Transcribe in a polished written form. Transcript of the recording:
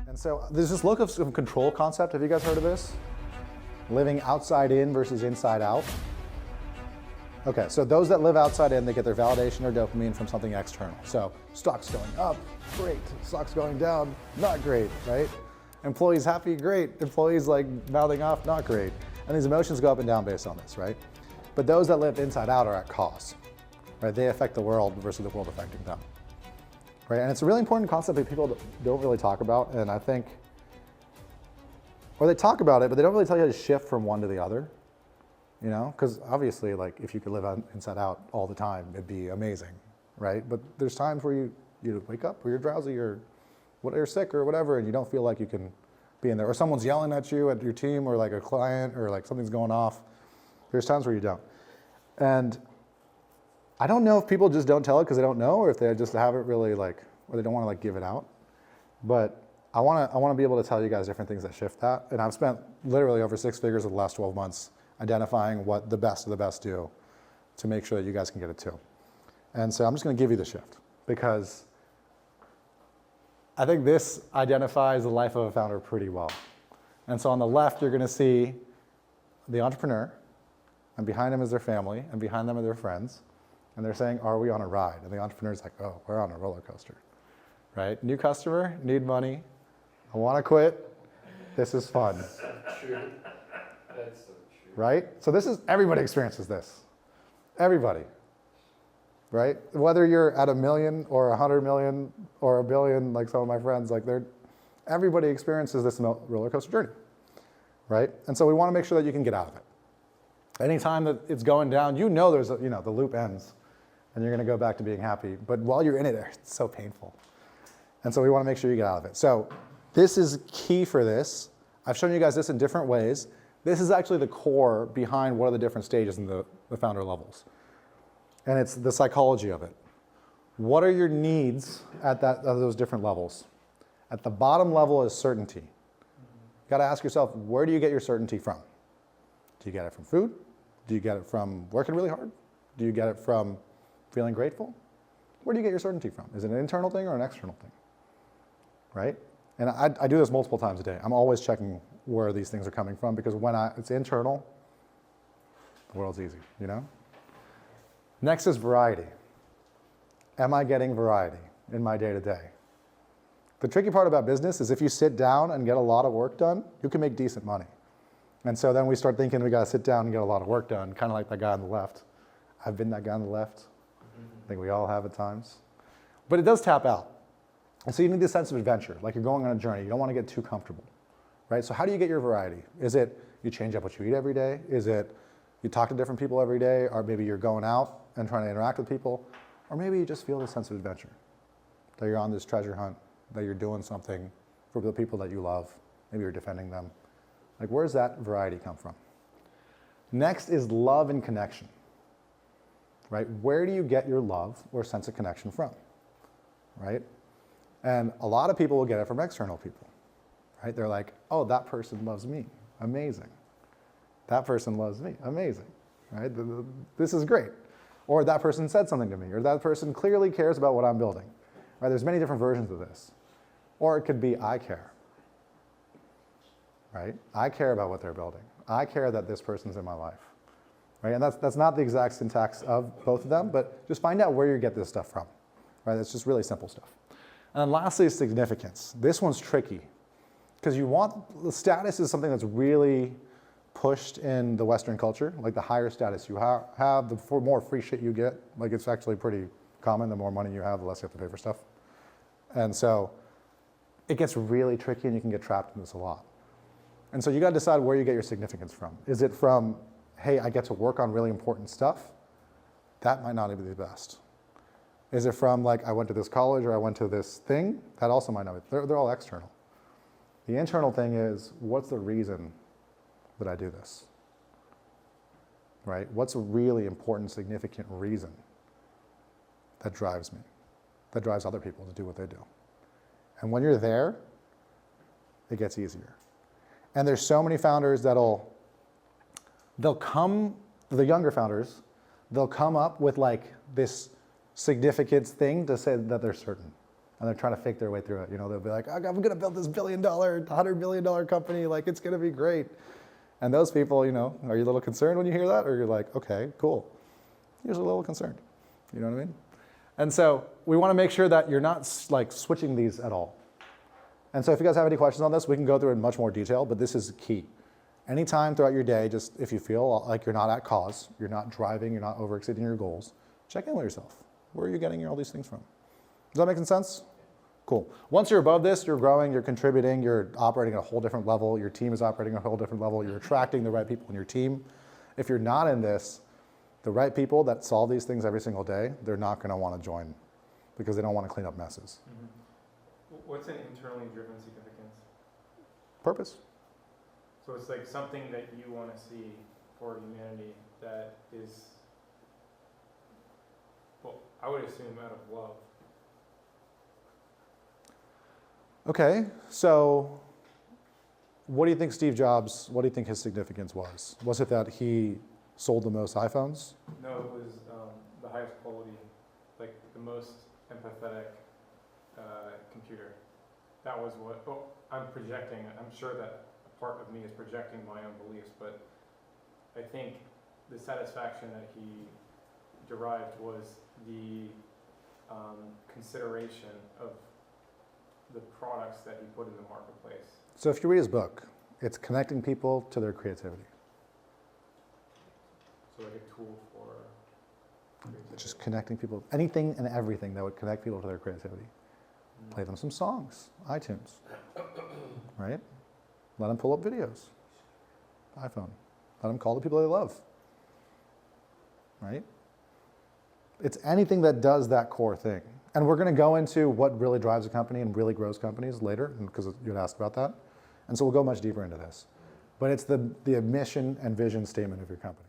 And so there's this locus of control concept. Have you guys heard of this? Living outside in versus inside out. Okay, so those that live outside in, they get their validation or dopamine from something external. So stocks going up, great. Stocks going down, not great, right? Employees happy, great. Employees like mouthing off, not great. And these emotions go up and down based on this, right? But those that live inside out are at cost, right? They affect the world versus the world affecting them, right? And it's a really important concept that people don't really talk about. And I think, or they talk about it, but they don't really tell you how to shift from one to the other. You know, because obviously, like, if you could live inside out all the time, it'd be amazing, right? But there's times where you wake up, or you're drowsy, or you're sick, or whatever, and you don't feel like you can be in there. Or someone's yelling at you at your team, or like a client, or like something's going off. There's times where you don't. And I don't know if people just don't tell it because they don't know, or if they just haven't really or they don't want to give it out. But I want to be able to tell you guys different things that shift that. And I've spent literally over 6 figures over the last 12 months identifying what the best of the best do to make sure that you guys can get it too. And so I'm just going to give you the shift because I think this identifies the life of a founder pretty well. And so on the left, you're going to see the entrepreneur, and behind him is their family, and behind them are their friends. And they're saying, are we on a ride? And the entrepreneur's like, oh, we're on a roller coaster, right? New customer, need money, I want to quit, this is fun. That's so true. That's so true. Right? So everybody experiences this. Everybody. Right? Whether you're at 1 million or 100 million or 1 billion, like some of my friends, everybody experiences this roller coaster journey. Right? And so we want to make sure that you can get out of it. Anytime that it's going down, there's the loop ends and you're going to go back to being happy. But while you're in it, it's so painful. And so we want to make sure you get out of it. So this is key for this. I've shown you guys this in different ways. This is actually the core behind what are the different stages in the founder levels. And it's the psychology of it. What are your needs at those different levels? At the bottom level is certainty. You got to ask yourself, where do you get your certainty from? Do you get it from food? Do you get it from working really hard? Do you get it from feeling grateful? Where do you get your certainty from? Is it an internal thing or an external thing? Right? And I do this multiple times a day. I'm always checking where these things are coming from because when it's internal, the world's easy, Next is variety. Am I getting variety in my day-to-day? The tricky part about business is if you sit down and get a lot of work done, you can make decent money. And so then we start thinking we got to sit down and get a lot of work done, kind of like that guy on the left. I've been that guy on the left. I think we all have at times. But it does tap out. And so you need this sense of adventure, like you're going on a journey. You don't want to get too comfortable, right? So how do you get your variety? Is it you change up what you eat every day? Is it you talk to different people every day? Or maybe you're going out and trying to interact with people? Or maybe you just feel this sense of adventure, that you're on this treasure hunt, that you're doing something for the people that you love. Maybe you're defending them. Where does that variety come from? Next is love and connection, right? Where do you get your love or sense of connection from, right? And a lot of people will get it from external people, right? They're like, oh, that person loves me, amazing. That person loves me, amazing, right? This is great. Or that person said something to me, or that person clearly cares about what I'm building, right? There's many different versions of this. Or it could be I care. Right? I care about what they're building. I care that this person's in my life. Right? And that's not the exact syntax of both of them, but just find out where you get this stuff from. Right? It's just really simple stuff. And then lastly is significance. This one's tricky because the status is something that's really pushed in the Western culture. Like the higher status you have, the more free shit you get. It's actually pretty common. The more money you have, the less you have to pay for stuff. And so it gets really tricky and you can get trapped in this a lot. And so you got to decide where you get your significance from. Is it from, hey, I get to work on really important stuff? That might not be the best. Is it from I went to this college or I went to this thing? That also might not be. They're all external. The internal thing is, what's the reason that I do this? Right? What's a really important, significant reason that drives me, that drives other people to do what they do? And when you're there, it gets easier. And there's so many founders the younger founders, they'll come up with this significance thing to say that they're certain. and they're trying to fake their way through it. You know, they'll be like, I'm going to build this $1 billion, $100 million company, like it's going to be great. And those people, you know, are you a little concerned when you hear that? Or you're like, okay, cool. You're just a little concerned. You know what I mean? And so we want to make sure that you're not like switching these at all. And so if you guys have any questions on this, we can go through it in much more detail, but this is key. Anytime throughout your day, just if you feel like you're not at cause, you're not driving, you're not overexceeding your goals, check in with yourself. Where are you getting all these things from? Does that make sense? Cool. Once you're above this, you're growing, you're contributing, you're operating at a whole different level, your team is operating at a whole different level, you're attracting the right people in your team. If you're not in this, the right people that solve these things every single day, they're not going to want to join because they don't want to clean up messes. Mm-hmm. What's an internally driven significance? Purpose. So it's like something that you want to see for humanity that is, well, I would assume out of love. Okay, so what do you think Steve Jobs, what do you think his significance was? Was it that he sold the most iPhones? No, it was the highest quality, like the most empathetic computer. That was what, I'm projecting, I'm sure that a part of me is projecting my own beliefs, but I think the satisfaction that he derived was the consideration of the products that he put in the marketplace. So if you read his book, it's connecting people to their creativity. So like a tool for creativity. Just connecting people, anything and everything that would connect people to their creativity. Mm-hmm. Play them some songs, iTunes, right? Let them pull up videos, iPhone. Let them call the people they love, right? It's anything that does that core thing. And we're going to go into what really drives a company and really grows companies later, because you had asked about that. And so we'll go much deeper into this. But it's the mission and vision statement of your company.